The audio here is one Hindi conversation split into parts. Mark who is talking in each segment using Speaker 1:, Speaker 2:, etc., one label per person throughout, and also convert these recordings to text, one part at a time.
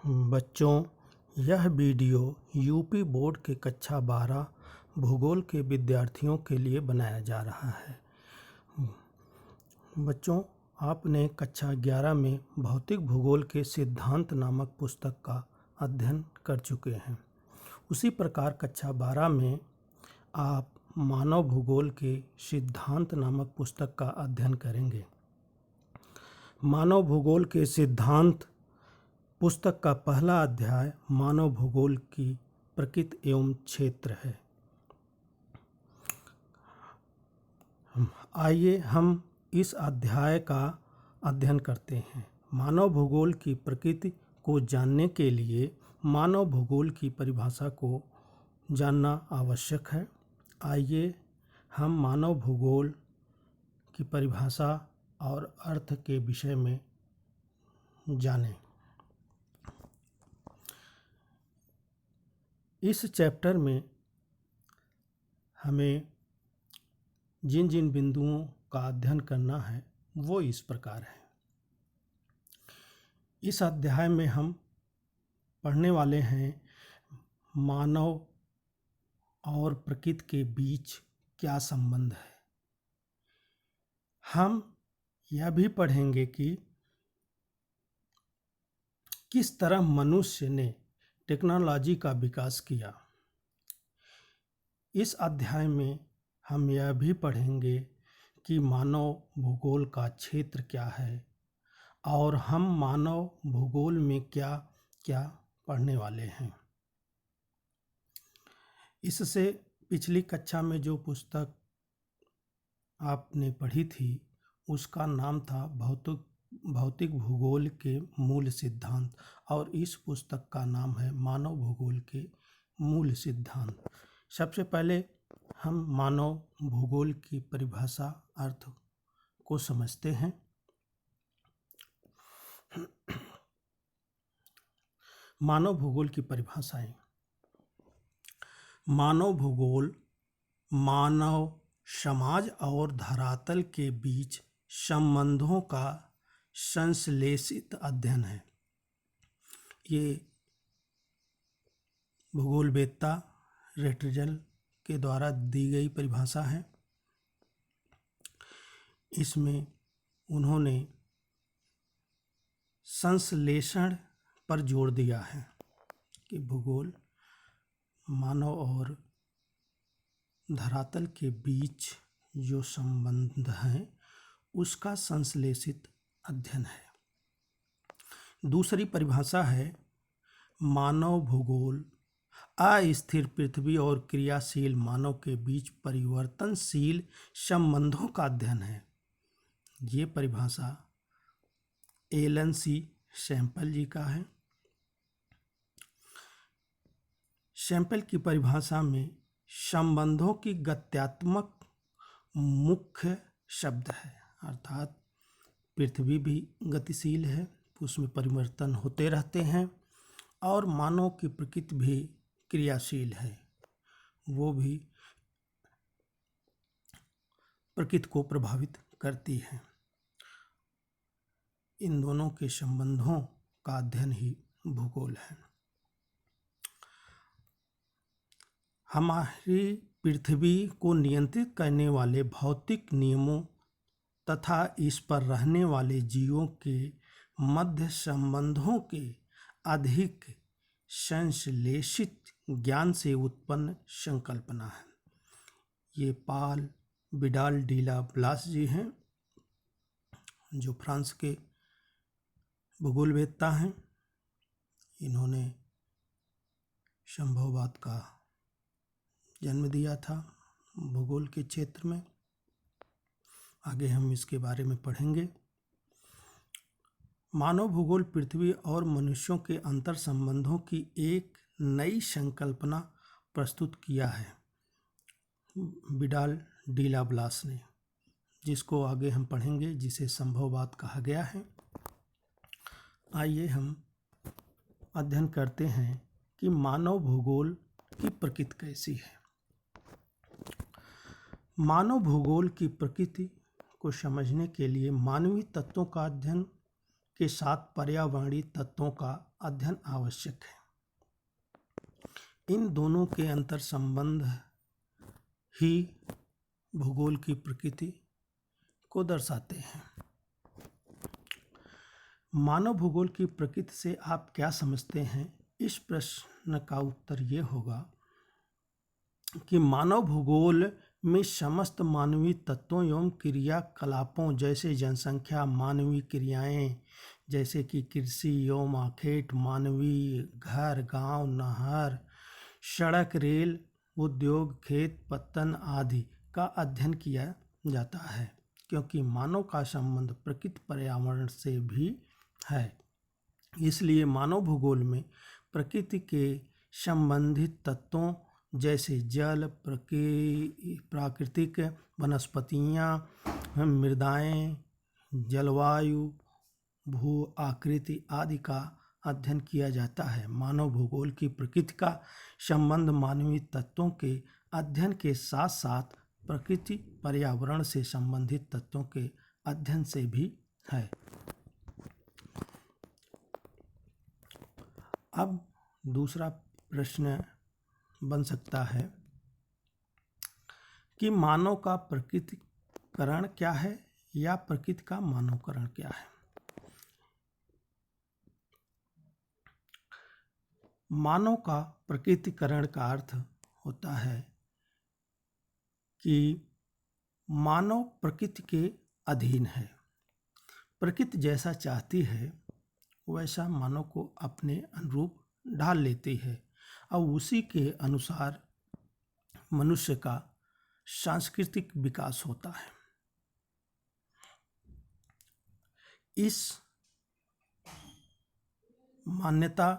Speaker 1: बच्चों, यह वीडियो यूपी बोर्ड के कक्षा 12 भूगोल के विद्यार्थियों के लिए बनाया जा रहा है। बच्चों, आपने कक्षा 11 में भौतिक भूगोल के सिद्धांत नामक पुस्तक का अध्ययन कर चुके हैं। उसी प्रकार कक्षा 12 में आप मानव भूगोल के सिद्धांत नामक पुस्तक का अध्ययन करेंगे। मानव भूगोल के सिद्धांत पुस्तक का पहला अध्याय मानव भूगोल की प्रकृति एवं क्षेत्र है। आइए हम इस अध्याय का अध्ययन करते हैं। मानव भूगोल की प्रकृति को जानने के लिए मानव भूगोल की परिभाषा को जानना आवश्यक है। आइए हम मानव भूगोल की परिभाषा और अर्थ के विषय में जानें। इस चैप्टर में हमें जिन जिन बिंदुओं का अध्ययन करना है वो इस प्रकार है। इस अध्याय में हम पढ़ने वाले हैं मानव और प्रकृति के बीच क्या संबंध है। हम यह भी पढ़ेंगे कि किस तरह मनुष्य ने टेक्नोलॉजी का विकास किया। इस अध्याय में हम यह भी पढ़ेंगे कि मानव भूगोल का क्षेत्र क्या है और हम मानव भूगोल में क्या क्या पढ़ने वाले हैं। इससे पिछली कक्षा में जो पुस्तक आपने पढ़ी थी उसका नाम था भौतिक भूगोल के मूल सिद्धांत और इस पुस्तक का नाम है मानव भूगोल के मूल सिद्धांत। सबसे पहले हम मानव भूगोल की परिभाषा अर्थ को समझते हैं। मानव भूगोल की परिभाषाएं। मानव भूगोल मानव समाज और धरातल के बीच संबंधों का संश्लेषित अध्ययन है। ये भूगोलवेत्ता रेटजल के द्वारा दी गई परिभाषा है। इसमें उन्होंने संश्लेषण पर जोर दिया है कि भूगोल मानव और धरातल के बीच जो संबंध है उसका संश्लेषित अध्ययन है। दूसरी परिभाषा है मानव भूगोल अस्थिर पृथ्वी और क्रियाशील मानव के बीच परिवर्तनशील संबंधों का अध्ययन है। ये परिभाषा एलन सी सैंपल जी का है। सैंपल की परिभाषा में संबंधों की गत्यात्मक मुख्य शब्द है, अर्थात पृथ्वी भी गतिशील है, उसमें परिवर्तन होते रहते हैं और मानव की प्रकृति भी क्रियाशील है, वो भी प्रकृति को प्रभावित करती है। इन दोनों के संबंधों का अध्ययन ही भूगोल है। हमारी पृथ्वी को नियंत्रित करने वाले भौतिक नियमों तथा इस पर रहने वाले जीवों के मध्य संबंधों के अधिक संश्लेषित ज्ञान से उत्पन्न संकल्पना है। ये पाल विडाल डी ला ब्लास जी हैं जो फ्रांस के भूगोलवेत्ता हैं। इन्होंने संभववाद का जन्म दिया था भूगोल के क्षेत्र में। आगे हम इसके बारे में पढ़ेंगे। मानव भूगोल पृथ्वी और मनुष्यों के अंतर संबंधों की एक नई संकल्पना प्रस्तुत किया है विडाल डी ला ब्लास ने, जिसको आगे हम पढ़ेंगे, जिसे संभववाद कहा गया है। आइए हम अध्ययन करते हैं कि मानव भूगोल की प्रकृति कैसी है। मानव भूगोल की प्रकृति को समझने के लिए मानवीय तत्वों का अध्ययन के साथ पर्यावरणीय तत्वों का अध्ययन आवश्यक है। इन दोनों के अंतर संबंध ही भूगोल की प्रकृति को दर्शाते हैं। मानव भूगोल की प्रकृति से आप क्या समझते हैं? इस प्रश्न का उत्तर ये होगा कि मानव भूगोल में समस्त मानवीय तत्वों एवं क्रियाकलापों जैसे जनसंख्या, मानवीय क्रियाएं जैसे कि कृषि एवं आखेट, मानवीय घर, गांव, नहर, सड़क, रेल, उद्योग, खेत पत्तन आदि का अध्ययन किया जाता है, क्योंकि मानव का संबंध प्रकृति पर्यावरण से भी है। इसलिए मानव भूगोल में प्रकृति के संबंधित तत्वों जैसे जल, प्राकृतिक वनस्पतियाँ, मृदाएं, जलवायु, भू आकृति आदि का अध्ययन किया जाता है। मानव भूगोल की प्रकृति का संबंध मानवीय तत्वों के अध्ययन के साथ साथ प्रकृति पर्यावरण से संबंधित तत्वों के अध्ययन से भी है। अब दूसरा प्रश्न बन सकता है कि मानव का प्रकृतिकरण क्या है या प्रकृति का मानवकरण क्या है। मानव का प्रकृतिकरण का अर्थ होता है कि मानव प्रकृति के अधीन है। प्रकृति जैसा चाहती है वैसा मानव को अपने अनुरूप ढाल लेती है और उसी के अनुसार मनुष्य का सांस्कृतिक विकास होता है। इस मान्यता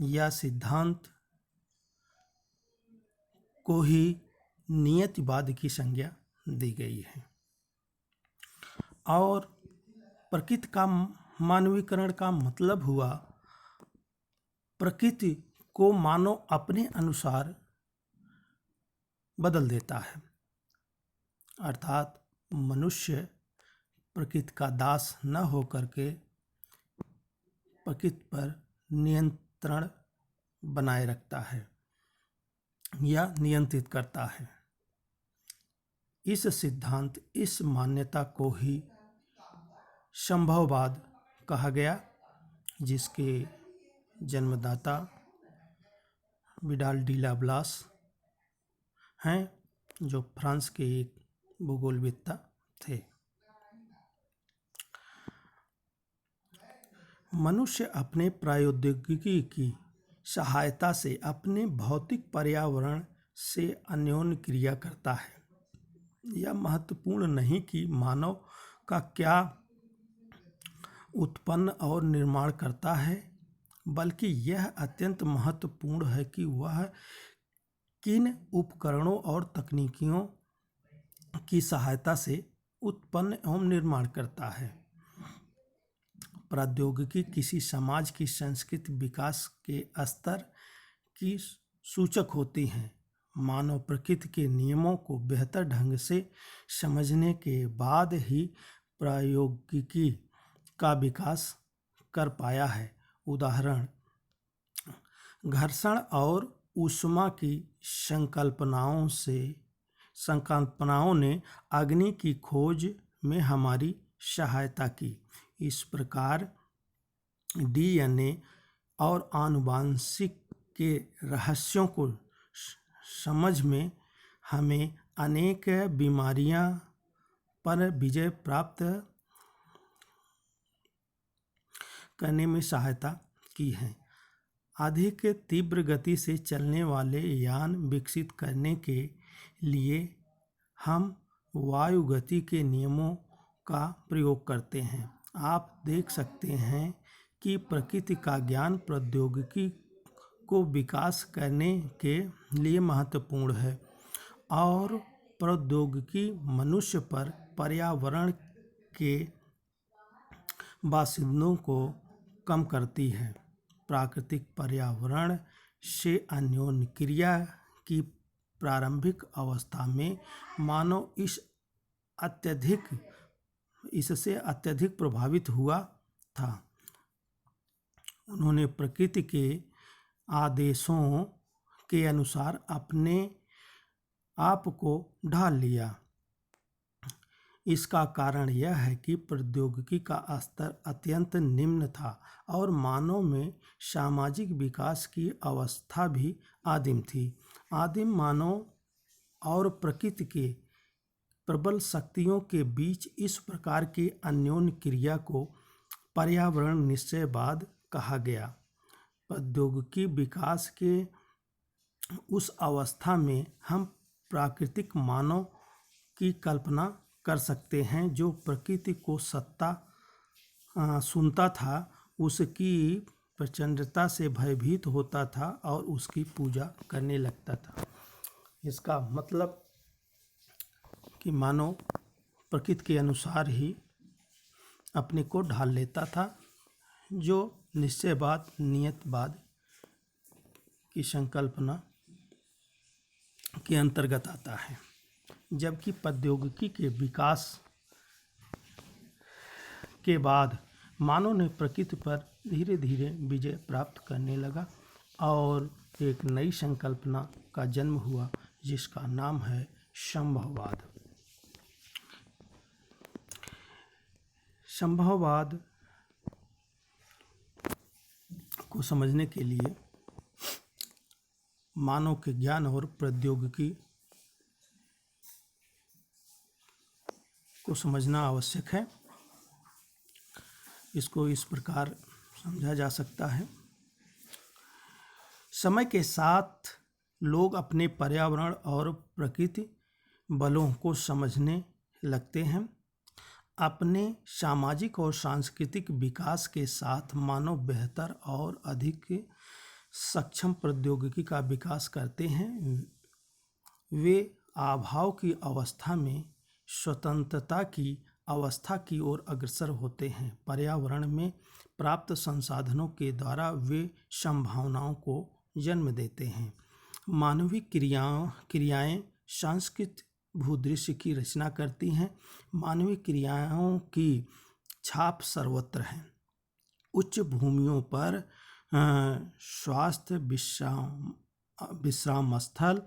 Speaker 1: या सिद्धांत को ही नियतिवाद की संज्ञा दी गई है और प्रकृति का मानवीकरण का मतलब हुआ प्रकृति को मानव अपने अनुसार बदल देता है, अर्थात मनुष्य प्रकृति का दास न होकर के प्रकृति पर नियंत्रण बनाए रखता है या नियंत्रित करता है। इस सिद्धांत, इस मान्यता को ही संभववाद कहा गया, जिसके जन्मदाता विडाल डी लाब्लास हैं, जो फ्रांस के एक भूगोलवेत्ता थे। मनुष्य अपने प्रौद्योगिकी की सहायता से अपने भौतिक पर्यावरण से अन्योन्य क्रिया करता है। यह महत्वपूर्ण नहीं कि मानव का क्या उत्पन्न और निर्माण करता है, बल्कि यह अत्यंत महत्वपूर्ण है कि वह किन उपकरणों और तकनीकियों की सहायता से उत्पन्न एवं निर्माण करता है। प्रौद्योगिकी किसी समाज की संस्कृति विकास के स्तर की सूचक होती हैं। मानव प्रकृति के नियमों को बेहतर ढंग से समझने के बाद ही प्रौद्योगिकी का विकास कर पाया है। उदाहरण, घर्षण और ऊष्मा की संकल्पनाओं ने अग्नि की खोज में हमारी सहायता की। इस प्रकार डीएनए और आनुवंशिक के रहस्यों को समझ में हमें अनेक बीमारियां पर विजय प्राप्त करने में सहायता की है। अधिक तीव्र गति से चलने वाले यान विकसित करने के लिए हम वायुगति के नियमों का प्रयोग करते हैं। आप देख सकते हैं कि प्रकृति का ज्ञान प्रौद्योगिकी को विकास करने के लिए महत्वपूर्ण है और प्रौद्योगिकी मनुष्य पर पर्यावरण के बाशिंदों को कम करती है। प्राकृतिक पर्यावरण से अन्योन्य क्रिया की प्रारंभिक अवस्था में मानव इस अत्यधिक इससे अत्यधिक प्रभावित हुआ था। उन्होंने प्रकृति के आदेशों के अनुसार अपने आप को ढाल लिया। इसका कारण यह है कि प्रौद्योगिकी का स्तर अत्यंत निम्न था और मानव में सामाजिक विकास की अवस्था भी आदिम थी। आदिम मानव और प्रकृति के प्रबल शक्तियों के बीच इस प्रकार की अन्योन्य क्रिया को पर्यावरण निश्चयवाद कहा गया। प्रौद्योगिकी विकास के उस अवस्था में हम प्राकृतिक मानव की कल्पना कर सकते हैं जो प्रकृति को सुनता था, उसकी प्रचंडता से भयभीत होता था और उसकी पूजा करने लगता था। इसका मतलब कि मानव प्रकृति के अनुसार ही अपने को ढाल लेता था, जो निश्चयवाद नियतवाद की संकल्पना के अंतर्गत आता है। जबकि प्रौद्योगिकी के विकास के बाद मानव ने प्रकृति पर धीरे धीरे विजय प्राप्त करने लगा और एक नई संकल्पना का जन्म हुआ जिसका नाम है संभववाद। संभववाद को समझने के लिए मानव के ज्ञान और प्रौद्योगिकी को समझना आवश्यक है। इसको इस प्रकार समझा जा सकता है। समय के साथ लोग अपने पर्यावरण और प्रकृति बलों को समझने लगते हैं। अपने सामाजिक और सांस्कृतिक विकास के साथ मानव बेहतर और अधिक सक्षम प्रौद्योगिकी का विकास करते हैं। वे अभाव की अवस्था में स्वतंत्रता की अवस्था की ओर अग्रसर होते हैं। पर्यावरण में प्राप्त संसाधनों के द्वारा वे संभावनाओं को जन्म देते हैं। मानवीय क्रियाएं सांस्कृतिक भूदृश्य की रचना करती हैं। मानवीय क्रियाओं की छाप सर्वत्र है। उच्च भूमियों पर स्वास्थ्य विश्राम स्थल,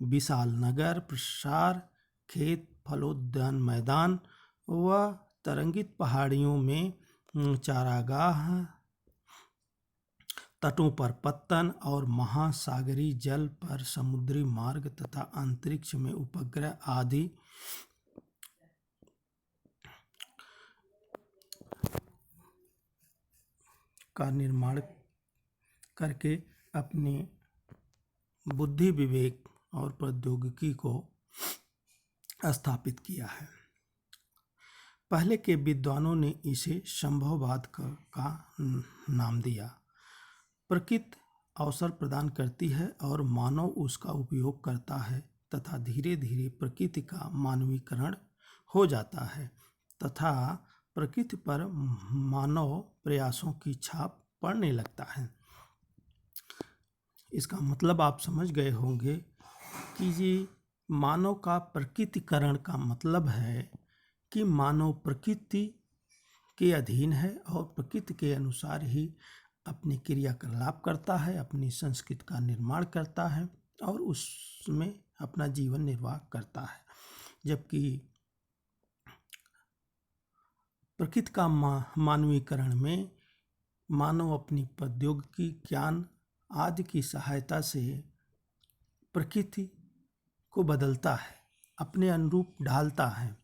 Speaker 1: विशाल नगर प्रसार, खेत, फलोद्यान मैदान व तरंगित पहाड़ियों में चारागाह, तटों पर पत्तन और महासागरीय जल पर समुद्री मार्ग तथा अंतरिक्ष में उपग्रह आदि का निर्माण करके अपने बुद्धि विवेक और प्रौद्योगिकी को स्थापित किया है। पहले के विद्वानों ने इसे संभववाद का नाम दिया। प्रकृति अवसर प्रदान करती है और मानव उसका उपयोग करता है तथा धीरे धीरे प्रकृति का मानवीकरण हो जाता है तथा प्रकृति पर मानव प्रयासों की छाप पड़ने लगता है। इसका मतलब आप समझ गए होंगे कि ये मानव का प्रकृतिकरण का मतलब है कि मानव प्रकृति के अधीन है और प्रकृति के अनुसार ही अपनी क्रियाकलाप करता है, अपनी संस्कृति का निर्माण करता है और उसमें अपना जीवन निर्वाह करता है। जबकि प्रकृति का मानवीकरण में मानव अपनी प्रौद्योगिकी, ज्ञान आदि की सहायता से प्रकृति को बदलता है, अपने अनुरूप ढालता है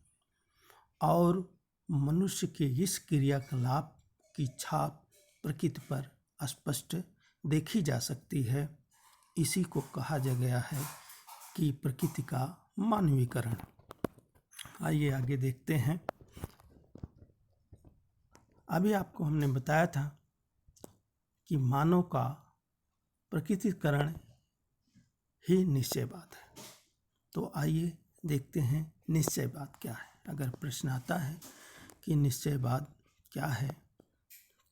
Speaker 1: और मनुष्य के इस क्रियाकलाप की छाप प्रकृति पर स्पष्ट देखी जा सकती है। इसी को कहा जा गया है कि प्रकृति का मानवीकरण। आइए आगे देखते हैं। अभी आपको हमने बताया था कि मानव का प्रकृतिकरण ही निश्चयवाद है। तो आइए देखते हैं निश्चयवाद क्या है। अगर प्रश्न आता है कि निश्चयवाद क्या है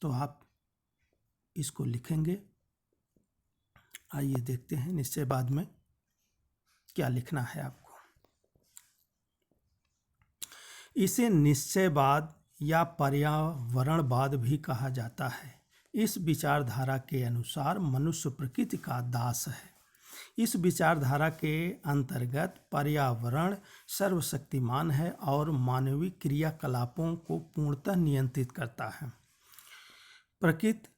Speaker 1: तो आप इसको लिखेंगे। आइए देखते हैं निश्चयवाद में क्या लिखना है आपको। इसे निश्चयवाद या पर्यावरणवाद भी कहा जाता है। इस विचारधारा के अनुसार मनुष्य प्रकृति का दास है। इस विचारधारा के अंतर्गत पर्यावरण सर्वशक्तिमान है और मानवीय क्रियाकलापों को पूर्णतः नियंत्रित करता है। प्रकृति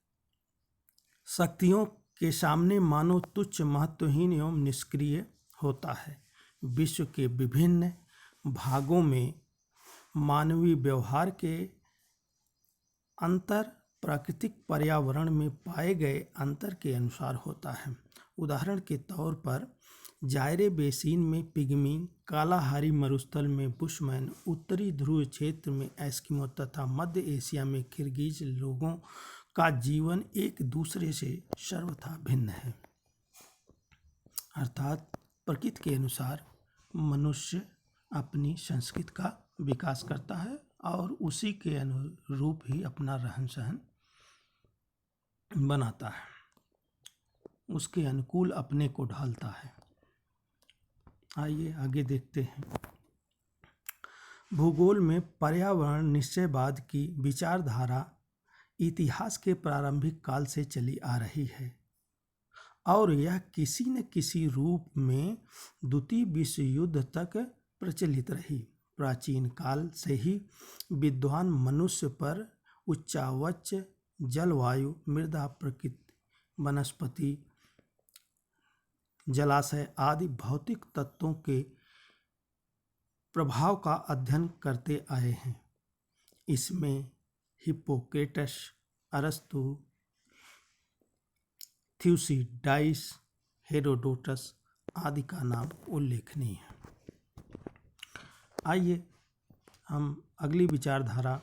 Speaker 1: शक्तियों के सामने मानव तुच्छ, महत्वहीन एवं निष्क्रिय होता है। विश्व के विभिन्न भागों में मानवीय व्यवहार के अंतर प्राकृतिक पर्यावरण में पाए गए अंतर के अनुसार होता है। उदाहरण के तौर पर जायरे बेसिन में पिग्मी, कालाहारी मरुस्थल में बुशमैन, उत्तरी ध्रुव क्षेत्र में एस्किमो तथा मध्य एशिया में किर्गिज लोगों का जीवन एक दूसरे से सर्वथा भिन्न है। अर्थात प्रकृति के अनुसार मनुष्य अपनी संस्कृति का विकास करता है और उसी के अनुरूप ही अपना रहन सहन बनाता है, उसके अनुकूल अपने को ढालता है। आइए आगे देखते हैं। भूगोल में पर्यावरण निश्चयवाद की विचारधारा इतिहास के प्रारंभिक काल से चली आ रही है और यह किसी न किसी रूप में द्वितीय विश्व युद्ध तक प्रचलित रही। प्राचीन काल से ही विद्वान मनुष्य पर उच्चावच जलवायु, मृदा, प्रकृति, वनस्पति, जलाशय आदि भौतिक तत्वों के प्रभाव का अध्ययन करते आए हैं। इसमें हिप्पोक्रेटस, अरस्तु, थ्यूसिडाइस, हेरोडोटस आदि का नाम उल्लेखनीय है। आइए हम अगली विचारधारा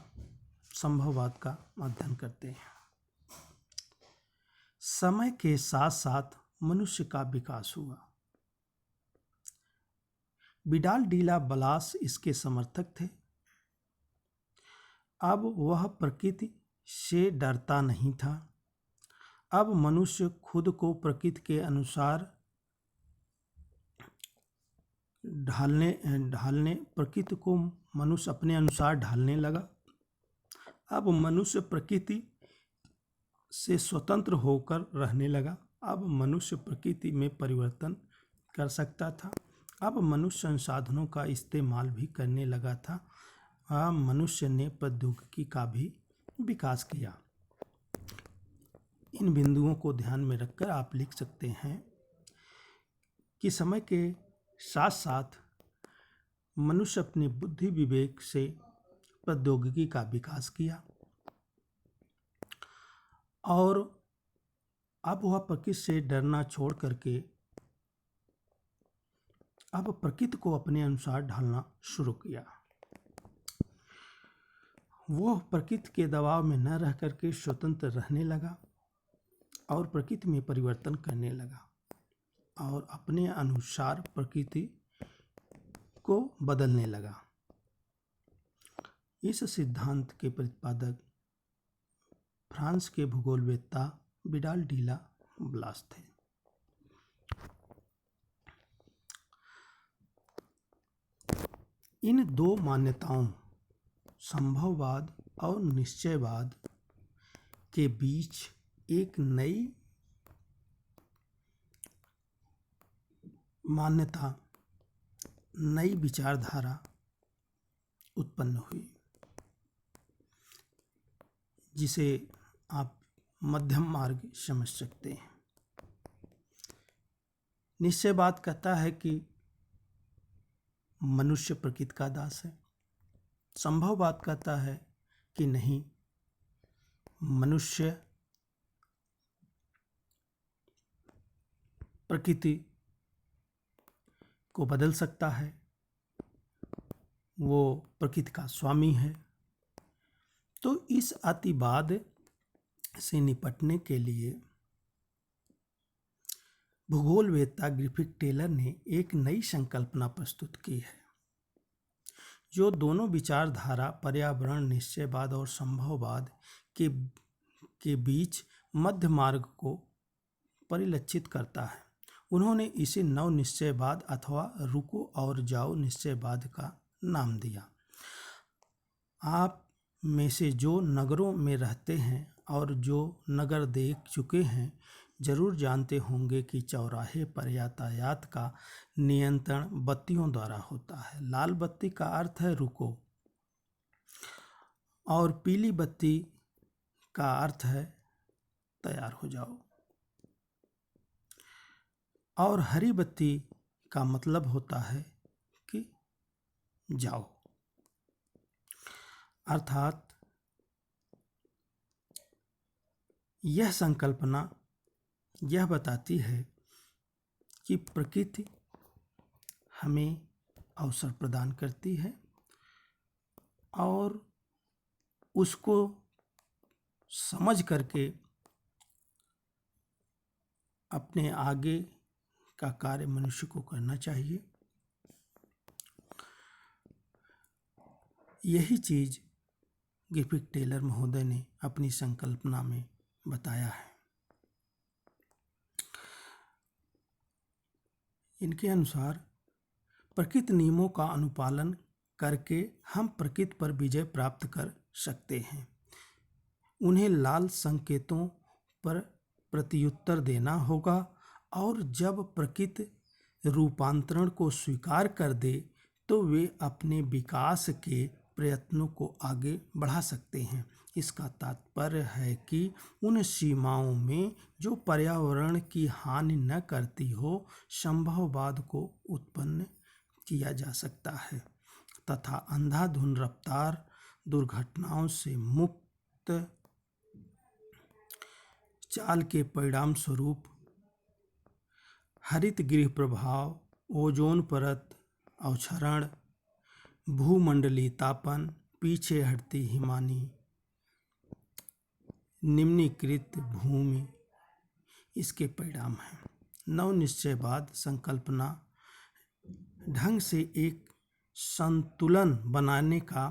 Speaker 1: संभववाद का अध्ययन करते हैं। समय के साथ साथ मनुष्य का विकास हुआ। विडाल डीला बलास इसके समर्थक थे। अब वह प्रकृति से डरता नहीं था। अब मनुष्य खुद को प्रकृति के अनुसार प्रकृति को मनुष्य अपने अनुसार ढालने लगा। अब मनुष्य प्रकृति से स्वतंत्र होकर रहने लगा। अब मनुष्य प्रकृति में परिवर्तन कर सकता था। अब मनुष्य संसाधनों का इस्तेमाल भी करने लगा था। मनुष्य ने प्रौद्योगिकी का भी विकास किया। इन बिंदुओं को ध्यान में रखकर आप लिख सकते हैं कि समय के साथ साथ मनुष्य अपनी बुद्धि विवेक से प्रौद्योगिकी का विकास किया और अब वह प्रकृति से डरना छोड़ करके अब प्रकृति को अपने अनुसार ढालना शुरू किया। वह प्रकृति के दबाव में न रह करके स्वतंत्र रहने लगा और प्रकृति में परिवर्तन करने लगा और अपने अनुसार प्रकृति को बदलने लगा। इस सिद्धांत के प्रतिपादक फ्रांस के भूगोलवेत्ता विडाल डीला ब्लास थे। इन दो मान्यताओं संभववाद और निश्चयवाद के बीच एक नई मान्यता, नई विचारधारा उत्पन्न हुई जिसे आप मध्यम मार्ग समझ सकते हैं। निश्चयवाद कहता है कि मनुष्य प्रकृति का दास है। संभववाद कहता है कि नहीं, मनुष्य प्रकृति को बदल सकता है, वो प्रकृति का स्वामी है। तो इस अतिवाद से निपटने के लिए भूगोलवेत्ता ग्रिफिथ टेलर ने एक नई संकल्पना प्रस्तुत की है, जो दोनों विचारधारा पर्यावरण निश्चयवाद और संभववाद के बीच मध्य मार्ग को परिलक्षित करता है। उन्होंने इसे नव निश्चयवाद अथवा रुको और जाओ निश्चयवाद का नाम दिया। आप में से जो नगरों में रहते हैं और जो नगर देख चुके हैं जरूर जानते होंगे कि चौराहे पर यातायात का नियंत्रण बत्तियों द्वारा होता है। लाल बत्ती का अर्थ है रुको और पीली बत्ती का अर्थ है तैयार हो जाओ और हरी बत्ती का मतलब होता है कि जाओ। अर्थात यह संकल्पना यह बताती है कि प्रकृति हमें अवसर प्रदान करती है और उसको समझ करके अपने आगे का कार्य मनुष्य को करना चाहिए। यही चीज़ गिरपिक टेलर महोदय ने अपनी संकल्पना में बताया है। इनके अनुसार प्रकृति नियमों का अनुपालन करके हम प्रकृति पर विजय प्राप्त कर सकते हैं। उन्हें लाल संकेतों पर प्रत्युत्तर देना होगा और जब प्रकृति रूपांतरण को स्वीकार कर दे तो वे अपने विकास के प्रयत्नों को आगे बढ़ा सकते हैं। इसका तात्पर्य है कि उन सीमाओं में जो पर्यावरण की हानि न करती हो संभववाद को उत्पन्न किया जा सकता है तथा अंधाधुंध रफ्तार दुर्घटनाओं से मुक्त चाल के परिणाम स्वरूप हरित गृह प्रभाव, ओजोन परत अवक्षरण, भूमंडलीय तापन, पीछे हटती हिमानी निम्नीकृत भूमि इसके परिणाम हैं। नवनिश्चयवाद संकल्पना ढंग से एक संतुलन बनाने का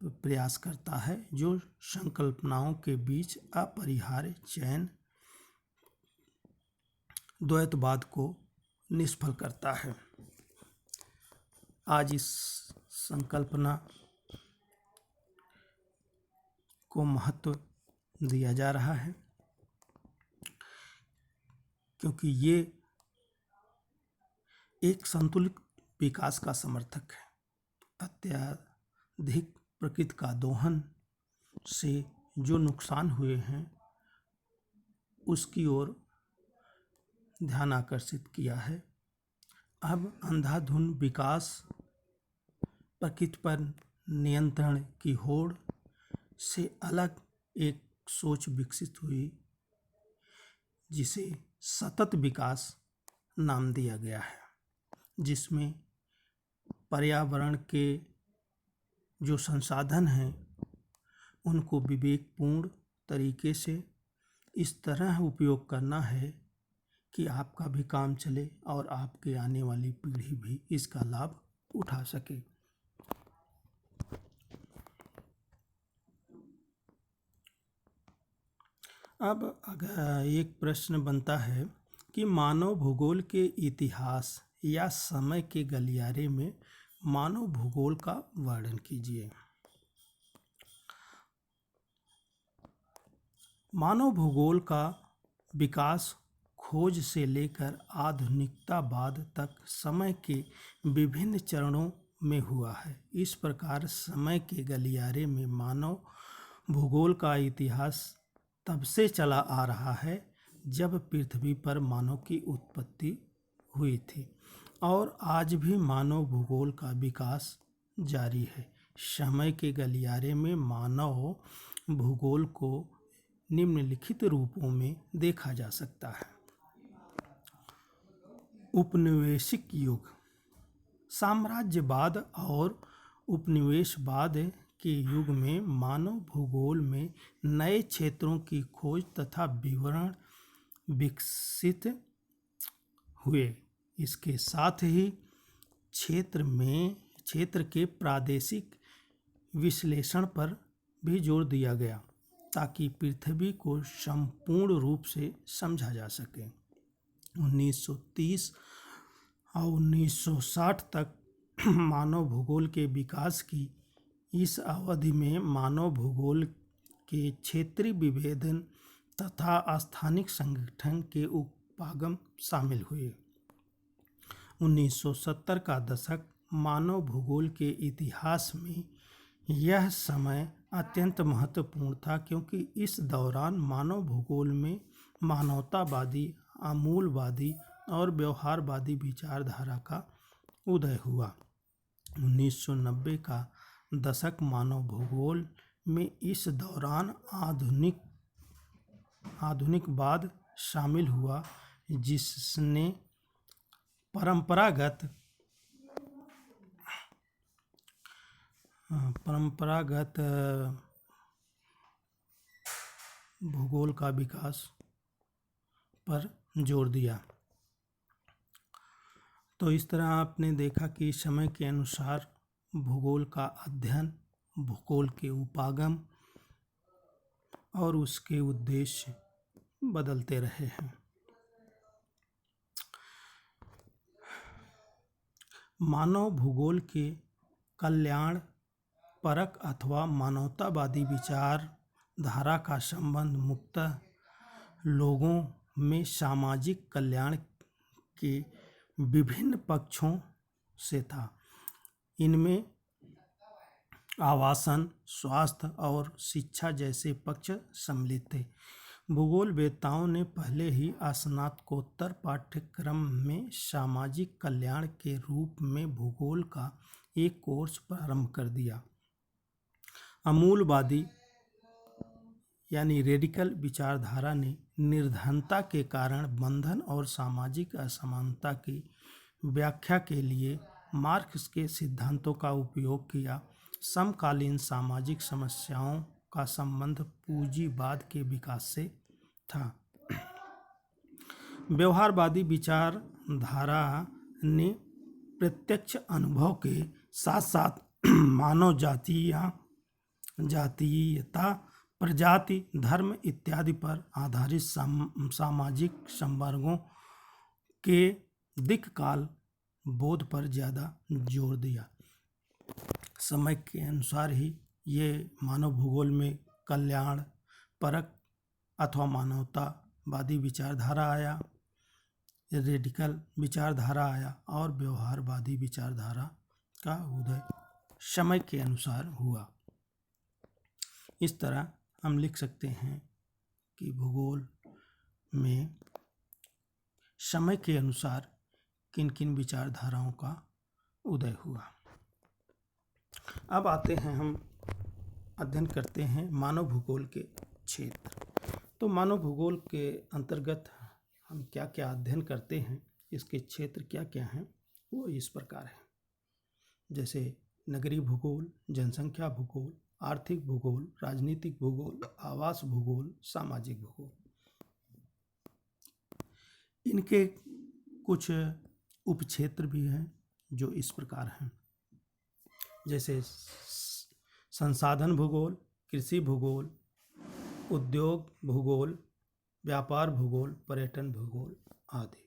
Speaker 1: प्रयास करता है जो संकल्पनाओं के बीच अपरिहार्य चयन द्वैतवाद को निष्फल करता है। आज इस संकल्पना को महत्व दिया जा रहा है क्योंकि ये एक संतुलित विकास का समर्थक है। अत्यधिक प्रकृति का दोहन से जो नुकसान हुए हैं उसकी ओर ध्यान आकर्षित किया है। अब अंधाधुंध विकास प्रकृति पर नियंत्रण की होड़ से अलग एक सोच विकसित हुई जिसे सतत विकास नाम दिया गया है, जिसमें पर्यावरण के जो संसाधन हैं उनको विवेकपूर्ण तरीके से इस तरह उपयोग करना है कि आपका भी काम चले और आपके आने वाली पीढ़ी भी इसका लाभ उठा सके। अब अगर एक प्रश्न बनता है कि मानव भूगोल के इतिहास या समय के गलियारे में मानव भूगोल का वर्णन कीजिए। मानव भूगोल का विकास खोज से लेकर आधुनिकतावाद तक समय के विभिन्न चरणों में हुआ है। इस प्रकार समय के गलियारे में मानव भूगोल का इतिहास तब से चला आ रहा है जब पृथ्वी पर मानव की उत्पत्ति हुई थी और आज भी मानव भूगोल का विकास जारी है। समय के गलियारे में मानव भूगोल को निम्नलिखित रूपों में देखा जा सकता है। उपनिवेशिक युग, साम्राज्यवाद और उपनिवेशवाद के युग में मानव भूगोल में नए क्षेत्रों की खोज तथा विवरण विकसित हुए। इसके साथ ही क्षेत्र के प्रादेशिक विश्लेषण पर भी जोर दिया गया ताकि पृथ्वी को संपूर्ण रूप से समझा जा सके। 1930 और 1960 तक मानव भूगोल के विकास की इस अवधि में मानव भूगोल के क्षेत्रीय विभेदन तथा स्थानिक संगठन के उपागम शामिल हुए। 1970 का दशक मानव भूगोल के इतिहास में यह समय अत्यंत महत्वपूर्ण था, क्योंकि इस दौरान मानव भूगोल में मानवतावादी, आमूलवादी और व्यवहारवादी विचारधारा का उदय हुआ। 1990 का दशक मानव भूगोल में इस दौरान आधुनिकवाद शामिल हुआ, जिसने परंपरागत भूगोल का विकास पर जोर दिया। तो इस तरह आपने देखा कि समय के अनुसार भूगोल का अध्ययन, भूगोल के उपागम और उसके उद्देश्य बदलते रहे हैं। मानव भूगोल के कल्याण परक अथवा मानवतावादी विचारधारा का संबंध मुख्यतः लोगों में सामाजिक कल्याण के विभिन्न पक्षों से था। इनमें आवासन, स्वास्थ्य और शिक्षा जैसे पक्ष सम्मिलित थे। भूगोल वेत्ताओं ने पहले ही स्नातकोत्तर पाठ्यक्रम में सामाजिक कल्याण के रूप में भूगोल का एक कोर्स प्रारंभ कर दिया। आमूलवादी यानी रेडिकल विचारधारा ने निर्धनता के कारण बंधन और सामाजिक असमानता की व्याख्या के लिए मार्क्स के सिद्धांतों का उपयोग किया। समकालीन सामाजिक समस्याओं का संबंध पूंजीवाद के विकास से था। व्यवहारवादी विचारधारा ने प्रत्यक्ष अनुभव के साथ साथ मानव जातीयता, प्रजाति, धर्म इत्यादि पर आधारित सामाजिक संवर्गों के दीर्घकाल बोध पर ज़्यादा जोर दिया। समय के अनुसार ही ये मानव भूगोल में कल्याण परक अथवा मानवतावादी विचारधारा आया, रेडिकल विचारधारा आया और व्यवहारवादी विचारधारा का उदय समय के अनुसार हुआ। इस तरह हम लिख सकते हैं कि भूगोल में समय के अनुसार किन किन विचारधाराओं का उदय हुआ। अब आते हैं, हम अध्ययन करते हैं मानव भूगोल के क्षेत्र। तो मानव भूगोल के अंतर्गत हम क्या क्या अध्ययन करते हैं, इसके क्षेत्र क्या क्या हैं, वो इस प्रकार है। जैसे नगरीय भूगोल, जनसंख्या भूगोल, आर्थिक भूगोल, राजनीतिक भूगोल, आवास भूगोल, सामाजिक भूगोल। इनके कुछ उपक्षेत्र भी हैं जो इस प्रकार हैं। जैसे संसाधन भूगोल, कृषि भूगोल, उद्योग भूगोल, व्यापार भूगोल, पर्यटन भूगोल आदि।